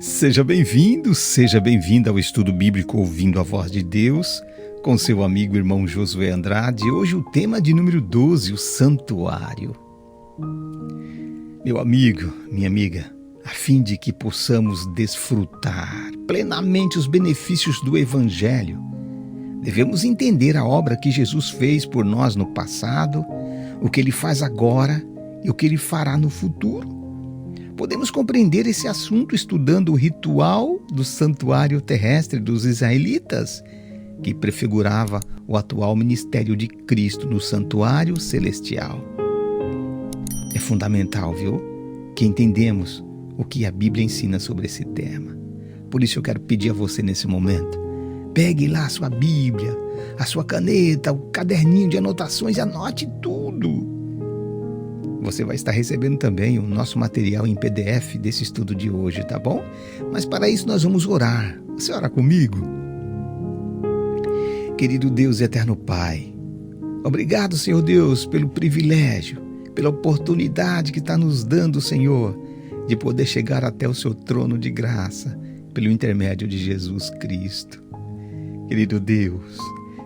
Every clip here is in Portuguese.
Seja bem-vindo, seja bem-vinda ao estudo bíblico Ouvindo a Voz de Deus, com seu amigo irmão Josué Andrade. Hoje o tema de número 12, o santuário. Meu amigo, minha amiga, a fim de que possamos desfrutar plenamente os benefícios do Evangelho, devemos entender a obra que Jesus fez por nós no passado, o que Ele faz agora e o que Ele fará no futuro. Podemos compreender esse assunto estudando o ritual do santuário terrestre dos israelitas, que prefigurava o atual ministério de Cristo no santuário celestial. É fundamental, viu, que entendemos o que a Bíblia ensina sobre esse tema. Por isso eu quero pedir a você nesse momento, pegue lá a sua Bíblia, a sua caneta, o caderninho de anotações e anote tudo. Você vai estar recebendo também o nosso material em PDF desse estudo de hoje, tá bom? Mas para isso nós vamos orar. Você ora comigo? Querido Deus e eterno Pai, obrigado, Senhor Deus, pelo privilégio, pela oportunidade que está nos dando, Senhor, de poder chegar até o seu trono de graça, pelo intermédio de Jesus Cristo. Querido Deus,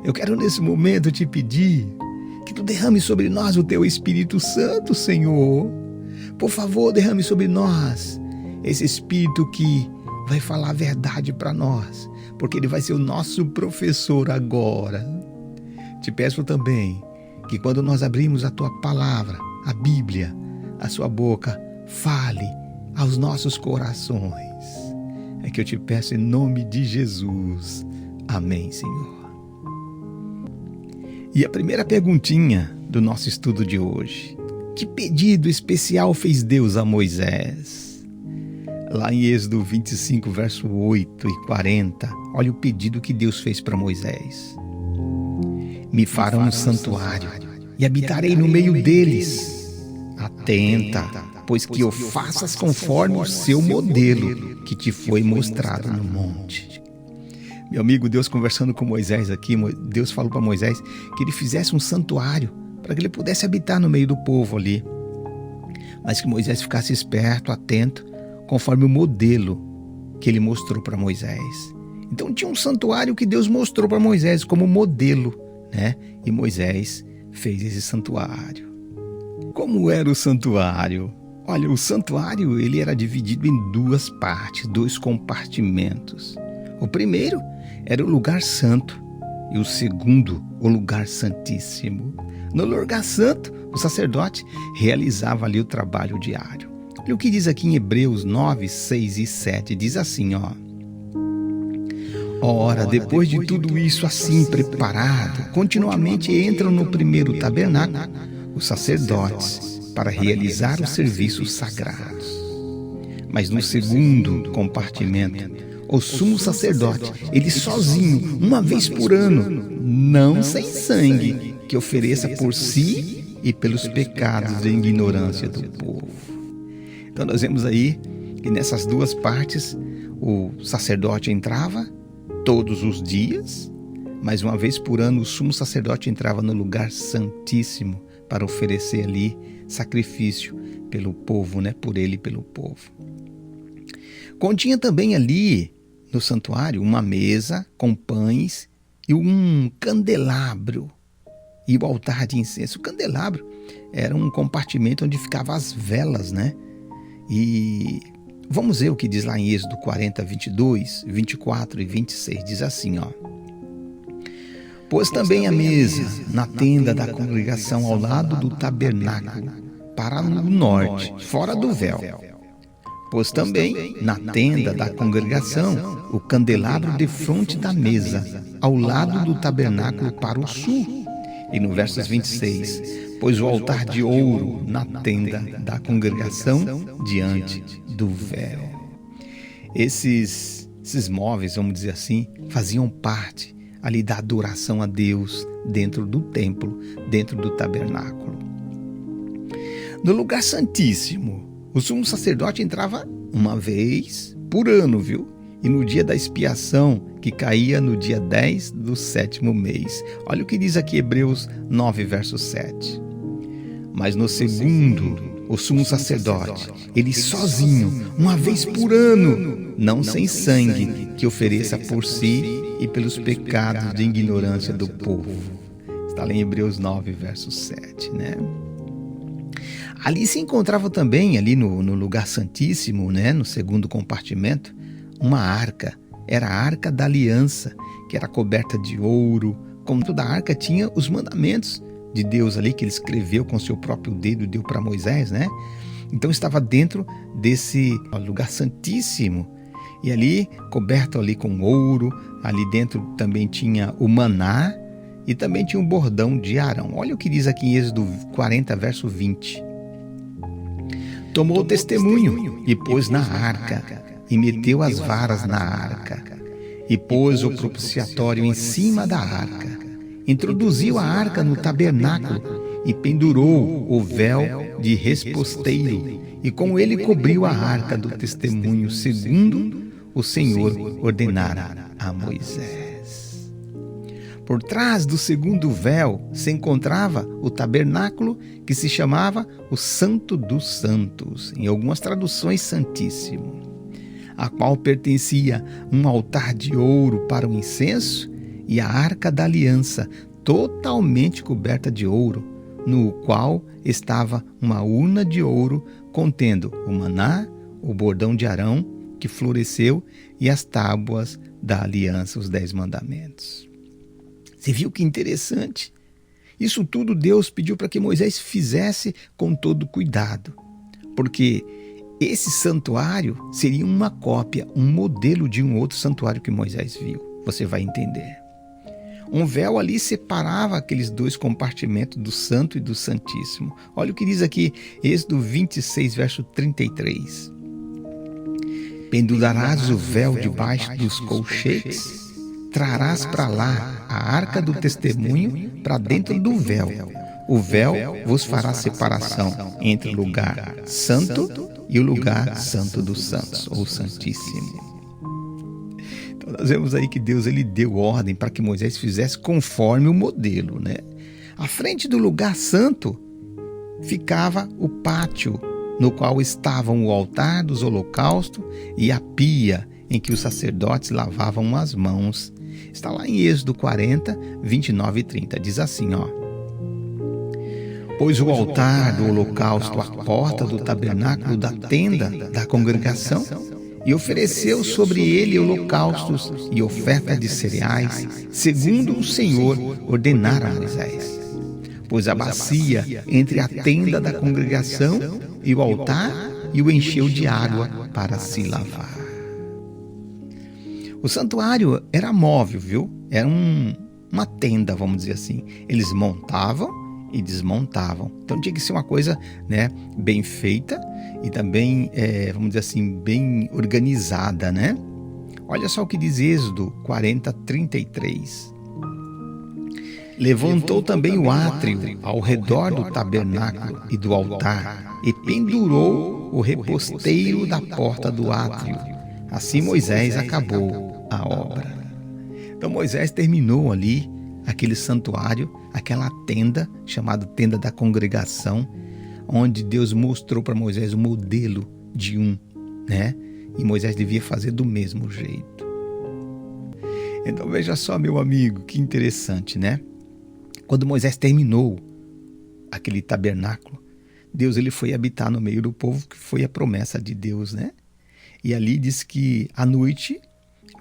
eu quero nesse momento te pedir que tu derrame sobre nós o teu Espírito Santo, Senhor. Por favor, derrame sobre nós esse Espírito que vai falar a verdade para nós, porque ele vai ser o nosso professor agora. Te peço também que quando nós abrimos a tua palavra, a Bíblia, a sua boca, fale aos nossos corações. É que eu te peço em nome de Jesus. Amém, Senhor. E a primeira perguntinha do nosso estudo de hoje: que pedido especial fez Deus a Moisés? Lá em Êxodo 25, verso 8 e 40, olha o pedido que Deus fez para Moisés. Me farão um santuário e habitarei no meio deles. Atenta, pois que o faças conforme o seu modelo que te foi mostrado no monte. Meu amigo, Deus conversando com Moisés aqui, Deus falou para Moisés que ele fizesse um santuário para que ele pudesse habitar no meio do povo ali. Mas que Moisés ficasse esperto, atento, conforme o modelo que ele mostrou para Moisés. Então tinha um santuário que Deus mostrou para Moisés como modelo, né? E Moisés fez esse santuário. Como era o santuário? Olha, o santuário ele era dividido em duas partes, dois compartimentos. O primeiro era o lugar santo e o segundo, o lugar santíssimo. No lugar santo, o sacerdote realizava ali o trabalho diário. Olha o que diz aqui em Hebreus 9, 6 e 7, diz assim, ó. Ora, depois de tudo isso assim preparado, continuamente entram no primeiro tabernáculo os sacerdotes para realizar os serviços sagrados. Mas no segundo compartimento, o sumo sacerdote, ele sozinho, uma vez por ano, não sem sangue, que ofereça por si e pelos pecados de ignorância do povo. Então nós vemos aí que nessas duas partes o sacerdote entrava todos os dias, mas uma vez por ano o sumo sacerdote entrava no lugar santíssimo para oferecer ali sacrifício pelo povo, né? Por ele e pelo povo. Continha também ali no santuário uma mesa com pães e um candelabro e o altar de incenso. O candelabro era um compartimento onde ficavam as velas, né? E vamos ver o que diz lá em Êxodo 40, 22, 24 e 26. Diz assim, ó. Pôs também a mesa na tenda da congregação ao lado do tabernáculo, para o norte, fora do véu. Pôs também na tenda da congregação o candelabro defronte da mesa, ao lado do tabernáculo para o sul. E no versos 26, pôs o altar de ouro na tenda da congregação diante do véu. Esses móveis, vamos dizer assim, faziam parte ali da adoração a Deus dentro do templo, dentro do tabernáculo. No lugar santíssimo, o sumo sacerdote entrava uma vez por ano, viu? E no dia da expiação, que caía no dia 10 do 7º mês. Olha o que diz aqui Hebreus 9, verso 7. Mas no segundo o sumo sacerdote, ele sozinho, uma vez por ano, não sem sangue, que ofereça por si e pelos pecados de ignorância do povo. Está lá em Hebreus 9, verso 7, né? Ali se encontrava também, ali no lugar santíssimo, né, no segundo compartimento, uma arca. Era a arca da aliança, que era coberta de ouro. Como toda a arca tinha os mandamentos de Deus ali, que ele escreveu com seu próprio dedo e deu para Moisés, né? Então estava dentro desse lugar santíssimo. E ali, coberto ali com ouro, ali dentro também tinha o maná e também tinha um bordão de Arão. Olha o que diz aqui em Êxodo 40, verso 20. Tomou o testemunho e pôs na arca, e meteu as varas na arca, e pôs o propiciatório em cima da arca. Introduziu a arca no tabernáculo e pendurou o véu de resposteiro, e com ele cobriu a arca do testemunho, segundo o Senhor ordenara a Moisés. Por trás do segundo véu se encontrava o tabernáculo, que se chamava o Santo dos Santos, em algumas traduções Santíssimo, a qual pertencia um altar de ouro para o incenso e a arca da aliança, totalmente coberta de ouro, no qual estava uma urna de ouro contendo o maná, o bordão de Arão, que floresceu, e as tábuas da aliança, os 10 mandamentos. Você viu que interessante? Isso tudo Deus pediu para que Moisés fizesse com todo cuidado, porque esse santuário seria uma cópia, um modelo de um outro santuário que Moisés viu. Você vai entender. Um véu ali separava aqueles 2 compartimentos do Santo e do Santíssimo. Olha o que diz aqui, Êxodo 26, verso 33. Pendurarás o véu debaixo dos colchetes, trarás para lá a arca do testemunho para dentro do véu. O véu vos fará separação entre o lugar santo e o lugar santo dos santos, ou santíssimo. Então nós vemos aí que Deus ele deu ordem para que Moisés fizesse conforme o modelo, né? À frente do lugar santo ficava o pátio, no qual estavam o altar dos holocaustos e a pia em que os sacerdotes lavavam as mãos. Está lá em Êxodo 40, 29 e 30. Diz assim, ó. Pôs o altar do holocausto à porta do tabernáculo da tenda da congregação e ofereceu sobre ele holocaustos e oferta de cereais, segundo o Senhor ordenara a Moisés. Pôs a bacia entre a tenda da congregação e o altar e o encheu de água para se lavar. O santuário era móvel, viu? Era uma tenda, vamos dizer assim. Eles montavam e desmontavam. Então tinha que ser uma coisa, né, bem feita e também, vamos dizer assim, bem organizada, né? Olha só o que diz Êxodo 40, 33. Levantou também o átrio ao redor do tabernáculo e do altar e pendurou o reposteiro da porta do átrio. Assim Moisés acabou a obra. Então Moisés terminou ali aquele santuário, aquela tenda, chamada tenda da congregação, onde Deus mostrou para Moisés o modelo de né? E Moisés devia fazer do mesmo jeito. Então veja só, meu amigo, que interessante, né? Quando Moisés terminou aquele tabernáculo, Deus ele foi habitar no meio do povo, que foi a promessa de Deus, né? E ali diz que à noite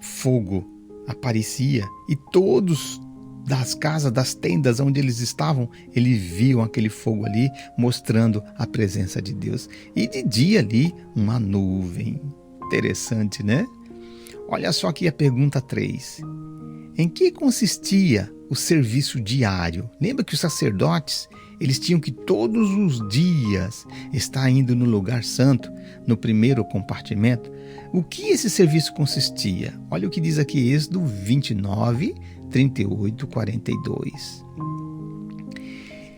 fogo aparecia e todos das casas, das tendas onde eles estavam, eles viam aquele fogo ali mostrando a presença de Deus. E de dia ali uma nuvem. Interessante, né? Olha só aqui a pergunta 3. Em que consistia o serviço diário? Lembra que os sacerdotes, eles tinham que todos os dias estar indo no lugar santo, no primeiro compartimento? O que esse serviço consistia? Olha o que diz aqui Êxodo 29, 38, 42.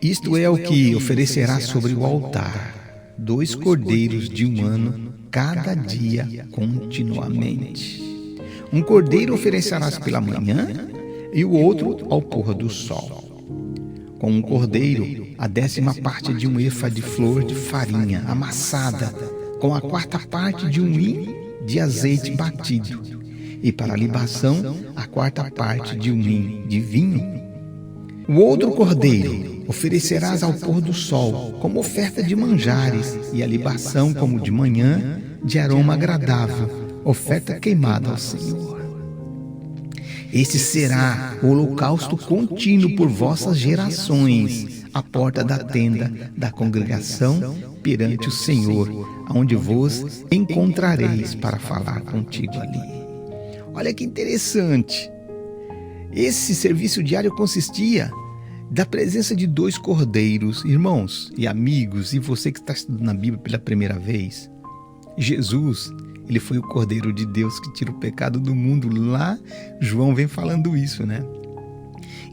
Isto é o que oferecerá sobre o altar, 2 cordeiros de 1 ano, cada dia continuamente. Um cordeiro oferecerás pela manhã e o outro ao pôr do sol. com um cordeiro, a 10ª parte de um efa de flor de farinha amassada, com a 4ª parte de um hin de azeite batido, e para a libação, a 4ª parte de um hin de vinho. O outro cordeiro oferecerás ao pôr do sol, como oferta de manjares, e a libação, como de manhã, de aroma agradável, oferta queimada ao Senhor. Este será o holocausto contínuo por vossas gerações, à porta da tenda da congregação perante o Senhor, onde vos encontrareis para falar contigo ali. Olha que interessante. Esse serviço diário consistia da presença de 2 cordeiros. Irmãos e amigos, e você que está estudando a Bíblia pela primeira vez, Jesus, ele foi o Cordeiro de Deus que tira o pecado do mundo. Lá, João vem falando isso, né?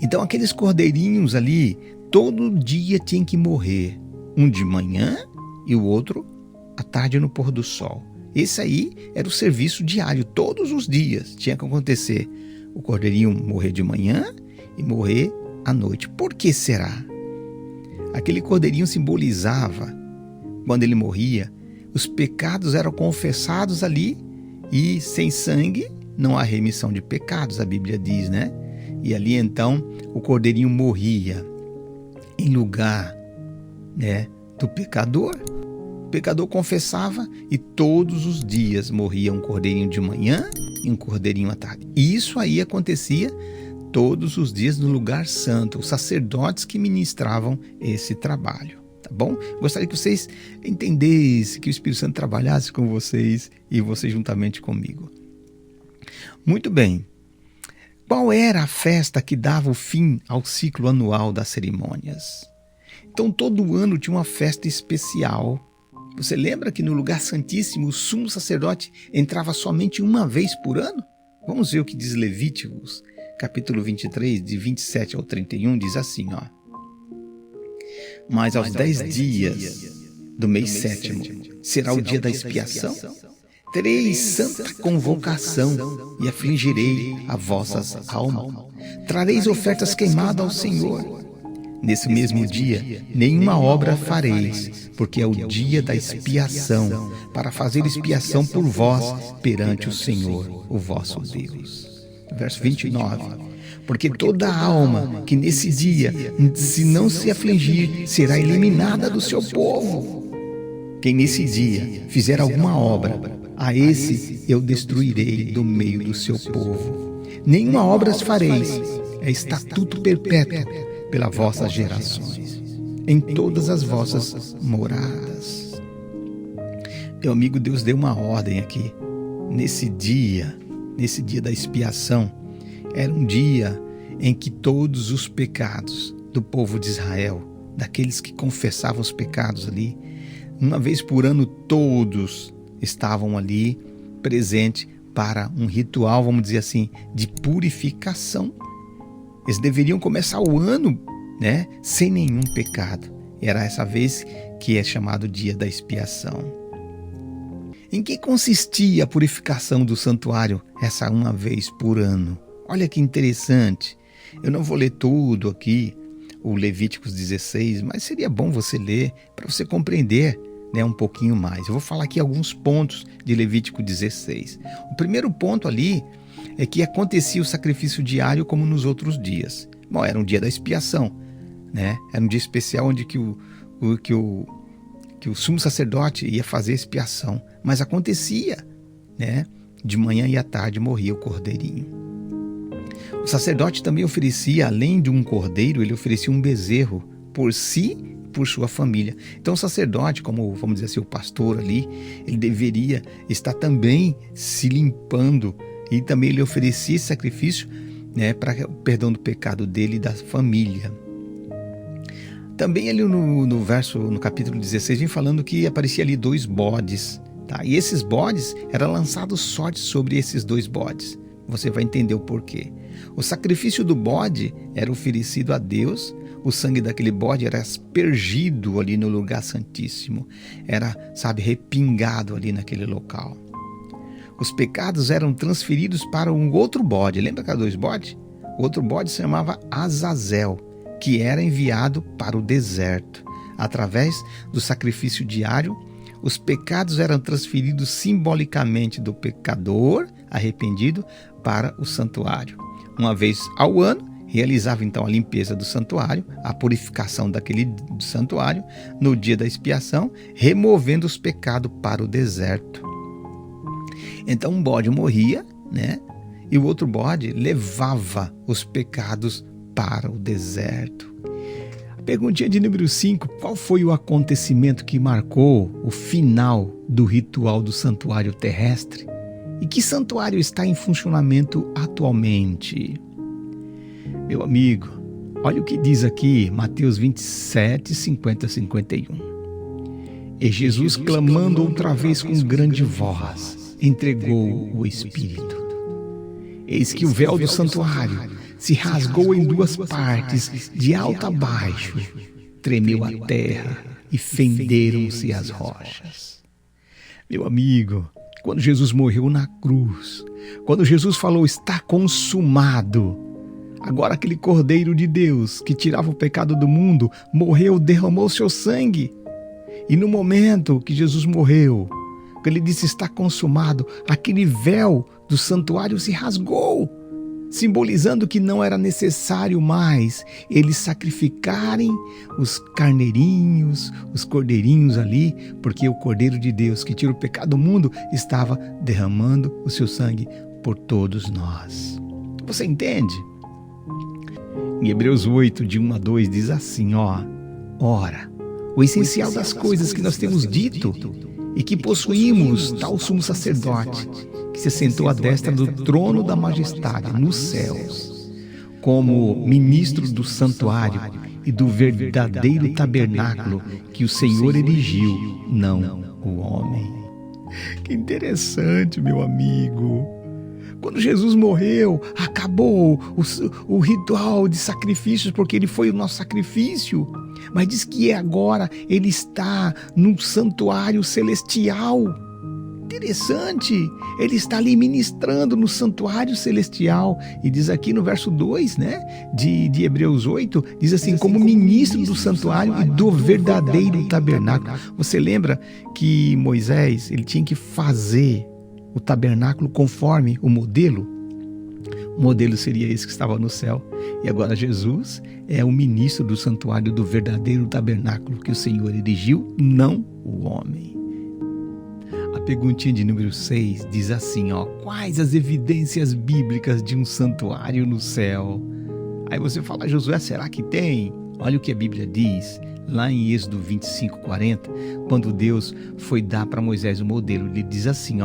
Então, aqueles cordeirinhos ali, todo dia tinham que morrer. Um de manhã e o outro à tarde no pôr do sol. Esse aí era o serviço diário, todos os dias tinha que acontecer. O cordeirinho morrer de manhã e morrer à noite. Por que será? Aquele cordeirinho simbolizava, quando ele morria, os pecados eram confessados ali, e sem sangue não há remissão de pecados, a Bíblia diz, né? E ali então o cordeirinho morria em lugar, né, do pecador. O pecador confessava e todos os dias morria um cordeirinho de manhã e um cordeirinho à tarde. E isso aí acontecia todos os dias no lugar santo, os sacerdotes que ministravam esse trabalho. Tá bom? Gostaria que vocês entendessem, que o Espírito Santo trabalhasse com vocês e você juntamente comigo. Muito bem. Qual era a festa que dava o fim ao ciclo anual das cerimônias? Então, todo ano tinha uma festa especial. Você lembra que no lugar santíssimo o sumo sacerdote entrava somente uma vez por ano? Vamos ver o que diz Levíticos, capítulo 23, de 27 ao 31, diz assim, ó. Mas aos 10 dias do mês 7º será o dia da expiação. Tereis santa convocação e afligirei a vossas almas. Trareis ofertas queimadas ao Senhor. Nesse mesmo dia, nenhuma obra fareis, porque é o dia da expiação, para fazer expiação por vós perante o Senhor, o vosso Deus. Verso 29. Porque toda alma que nesse dia, se não se afligir, será eliminada do seu povo. Quem nesse dia fizer alguma obra, a esse eu destruirei do meio do seu povo. Nenhuma obra fareis, é estatuto perpétuo pelas vossas gerações, em todas as vossas moradas. Meu amigo, Deus deu uma ordem aqui. Nesse dia da expiação, era um dia em que todos os pecados do povo de Israel, daqueles que confessavam os pecados ali, uma vez por ano todos estavam ali presentes para um ritual, vamos dizer assim, de purificação. Eles deveriam começar o ano, né, sem nenhum pecado. Era essa vez que é chamado dia da expiação. Em que consistia a purificação do santuário essa uma vez por ano? Olha que interessante. Eu não vou ler tudo aqui, o Levíticos 16, mas seria bom você ler para você compreender, né, um pouquinho mais. Eu vou falar aqui alguns pontos de Levítico 16. O primeiro ponto ali é que acontecia o sacrifício diário como nos outros dias. Bom, era um dia da expiação, né? Era um dia especial onde que o sumo sacerdote ia fazer expiação. Mas acontecia, né? De manhã e à tarde morria o cordeirinho. O sacerdote também oferecia, além de um cordeiro, ele oferecia um bezerro por si e por sua família. Então o sacerdote, como vamos dizer assim, o pastor ali, ele deveria estar também se limpando, e também ele oferecia esse sacrifício, né, para o perdão do pecado dele e da família. Também ali no capítulo 16, vem falando que aparecia ali 2 bodes, tá? E esses bodes eram lançados sorte sobre esses 2 bodes. Você vai entender o porquê. O sacrifício do bode era oferecido a Deus, o sangue daquele bode era aspergido ali no lugar santíssimo, era, repingado ali naquele local. Os pecados eram transferidos para um outro bode. Lembra que era 2 bodes? O outro bode se chamava Azazel. que era enviado para o deserto. Através do sacrifício diário, os pecados eram transferidos simbolicamente do pecador arrependido para o santuário. Uma vez ao ano, realizava então a limpeza do santuário, a purificação daquele santuário no dia da expiação, removendo os pecados para o deserto. Então um bode morria, né? E o outro bode levava os pecados para o deserto. Perguntinha de número 5. Qual foi o acontecimento que marcou o final do ritual do santuário terrestre? E que santuário está em funcionamento atualmente? Meu amigo, olha o que diz aqui Mateus 27, 50 a 51. E Jesus, clamando outra vez com grande voz, entregou o Espírito. Eis que o véu do santuário se rasgou em duas partes, de alto a baixo. Tremeu a terra e fenderam-se as rochas. Meu amigo, quando Jesus morreu na cruz, quando Jesus falou, está consumado, agora aquele Cordeiro de Deus que tirava o pecado do mundo, morreu, derramou seu sangue. E no momento que Jesus morreu, quando ele disse está consumado, aquele véu do santuário se rasgou, simbolizando que não era necessário mais eles sacrificarem os carneirinhos, os cordeirinhos ali, porque o Cordeiro de Deus que tira o pecado do mundo estava derramando o seu sangue por todos nós. Você entende? Em Hebreus 8, de 1 a 2, diz assim, ora, o essencial das coisas que nós temos dito e que possuímos tal sumo sacerdote, que se sentou à destra do trono da majestade nos céus, como ministro do santuário e do verdadeiro tabernáculo que o Senhor erigiu, não o homem. Que interessante, meu amigo. Quando Jesus morreu, acabou o ritual de sacrifícios, porque ele foi o nosso sacrifício. Mas diz que agora ele está num santuário celestial. Interessante, ele está ali ministrando no santuário celestial. E diz aqui no verso 2, né, de Hebreus 8, diz assim, como ministro do santuário e do verdadeiro tabernáculo. Você lembra que Moisés, ele tinha que fazer o tabernáculo conforme o modelo? O modelo seria esse que estava no céu. E agora Jesus é o ministro do santuário do verdadeiro tabernáculo que o Senhor erigiu, não o homem. A perguntinha de número 6 diz assim, quais as evidências bíblicas de um santuário no céu? Aí você fala, Josué, será que tem? Olha o que a Bíblia diz, lá em Êxodo 25, 40, quando Deus foi dar para Moisés o modelo, ele diz assim,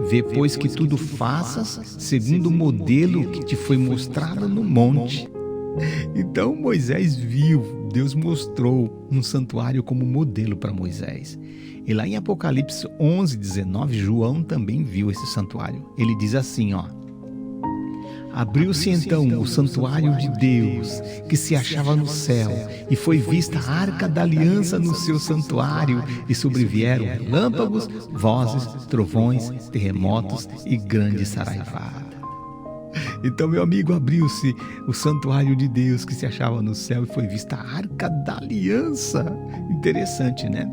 vê, pois, que tudo faças segundo o modelo que te foi mostrado no monte. Então Moisés viu, Deus mostrou um santuário como modelo para Moisés. E lá em Apocalipse 11, 19, João também viu esse santuário. Ele diz assim, abriu-se então o santuário de Deus, que se achava no céu, e foi vista a arca da aliança no seu santuário, e sobrevieram relâmpagos, vozes, trovões, terremotos e grande saraivada. Então, meu amigo, abriu-se o santuário de Deus que se achava no céu e foi vista a arca da aliança. Interessante, né?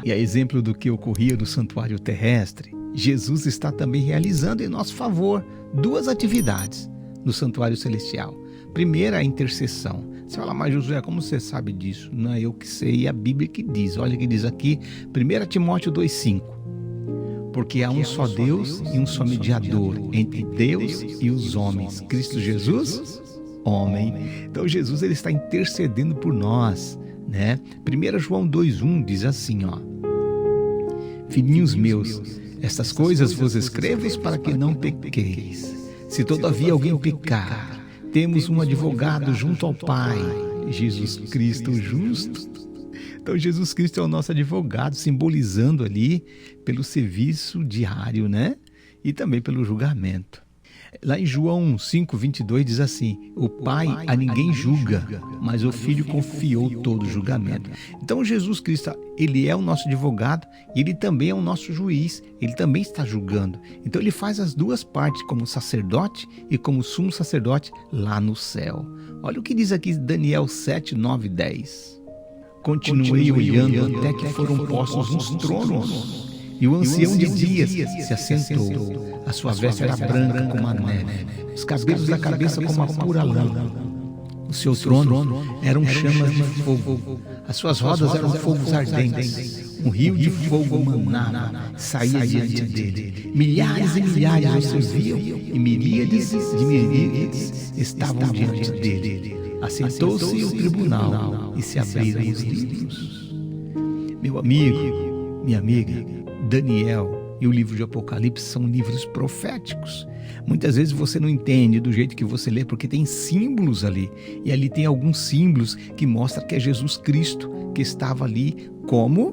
E a exemplo do que ocorria no santuário terrestre, Jesus está também realizando em nosso favor duas atividades no santuário celestial. Primeira, a intercessão. Você fala, mas Josué, como você sabe disso? Não é eu que sei, é a Bíblia que diz. Olha o que diz aqui, 1 Timóteo 2,5. Porque há um só Deus e um só mediador entre Deus e os homens, Cristo Jesus, homem. Então Jesus ele está intercedendo por nós, né? 1 João 2,1 diz assim, filhinhos meus, estas coisas vos escrevo para que não pequeis. Se todavia alguém pecar, temos um advogado junto ao Pai, Jesus Cristo justo. Então Jesus Cristo é o nosso advogado, simbolizando ali pelo serviço diário, né? E também pelo julgamento. Lá em João 5:22 diz assim: o Pai a ninguém julga, mas o Filho confiou todo o julgamento. Então Jesus Cristo, ele é o nosso advogado e ele também é o nosso juiz, ele também está julgando. Então ele faz as duas partes, como sacerdote e como sumo sacerdote lá no céu. Olha o que diz aqui Daniel 7, 9 e 10. Continuei olhando até que foram postos uns tronos, e o ancião de dias se assentou. A sua veste era branca como a neve, os cabelos da cabeça como a pura lã. O seu trono eram chamas de fogo, as suas rodas eram fogos ardentes. Um rio de fogo manava, saía diante dele. Milhares e milhares o serviam, e miríades de miríades estavam diante dele. Assentou-se o tribunal e se abriram os livros. Meu amigo, minha amiga, Daniel e o livro de Apocalipse são livros proféticos. Muitas vezes você não entende do jeito que você lê, porque tem símbolos ali. E ali tem alguns símbolos que mostram que é Jesus Cristo que estava ali como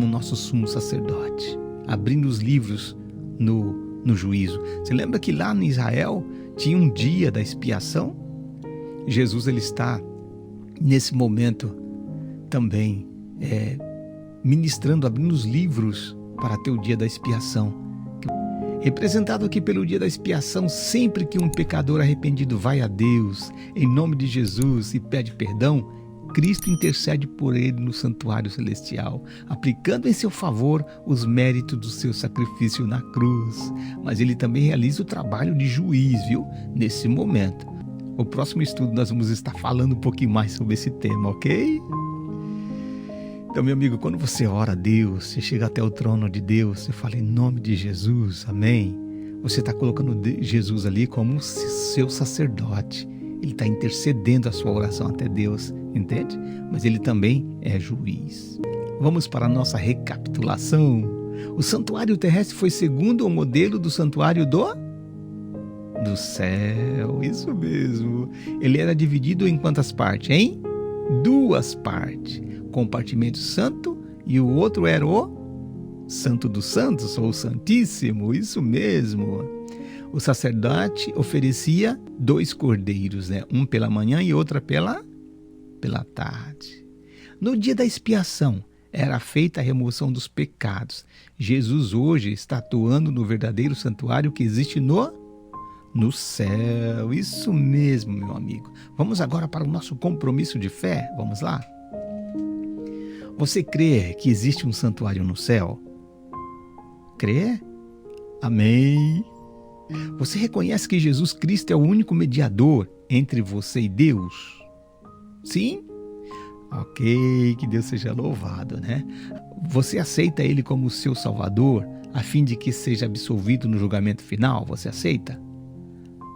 nosso sumo sacerdote, abrindo os livros no juízo. Você lembra que lá em Israel tinha um dia da expiação? Jesus, ele está nesse momento também ministrando, abrindo os livros para ter o dia da expiação. Representado aqui pelo dia da expiação, sempre que um pecador arrependido vai a Deus, em nome de Jesus, e pede perdão, Cristo intercede por ele no santuário celestial, aplicando em seu favor os méritos do seu sacrifício na cruz. Mas ele também realiza o trabalho de juiz, viu? Nesse momento. O próximo estudo nós vamos estar falando um pouquinho mais sobre esse tema, ok? Então, meu amigo, quando você ora a Deus, você chega até o trono de Deus, você fala em nome de Jesus, amém? Você está colocando Jesus ali como seu sacerdote. Ele está intercedendo a sua oração até Deus, entende? Mas ele também é juiz. Vamos para a nossa recapitulação. O santuário terrestre foi segundo o modelo do santuário do céu, isso mesmo. Ele era dividido em quantas partes, hein? 2 partes. Compartimento santo e o outro era o Santo dos Santos, ou Santíssimo, isso mesmo. O sacerdote oferecia 2 cordeiros, né? Um pela manhã e outra pela tarde. No dia da expiação, era feita a remoção dos pecados. Jesus hoje está atuando no verdadeiro santuário que existe no céu. Isso mesmo, meu amigo. Vamos agora para o nosso compromisso de fé. Vamos lá? Você crê que existe um santuário no céu? Crê? Amém. Você reconhece que Jesus Cristo é o único mediador entre você e Deus? Sim? Ok, que Deus seja louvado, né? Você aceita Ele como seu Salvador, a fim de que seja absolvido no julgamento final? Você aceita?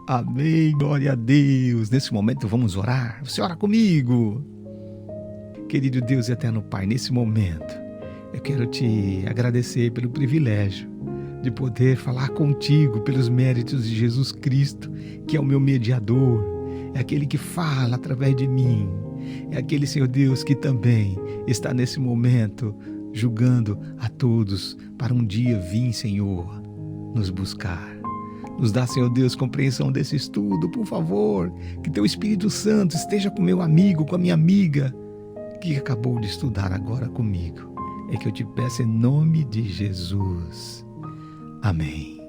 Amém, glória a Deus. Nesse momento vamos orar. Você ora comigo. Querido Deus e eterno Pai, nesse momento eu quero te agradecer pelo privilégio de poder falar contigo pelos méritos de Jesus Cristo, que é o meu mediador, é aquele que fala através de mim, é aquele, Senhor Deus, que também está nesse momento julgando a todos para um dia vir, Senhor, nos buscar. Nos dá, Senhor Deus, compreensão desse estudo, por favor, que Teu Espírito Santo esteja com meu amigo, com a minha amiga, que acabou de estudar agora comigo. É que eu te peço em nome de Jesus. Amém.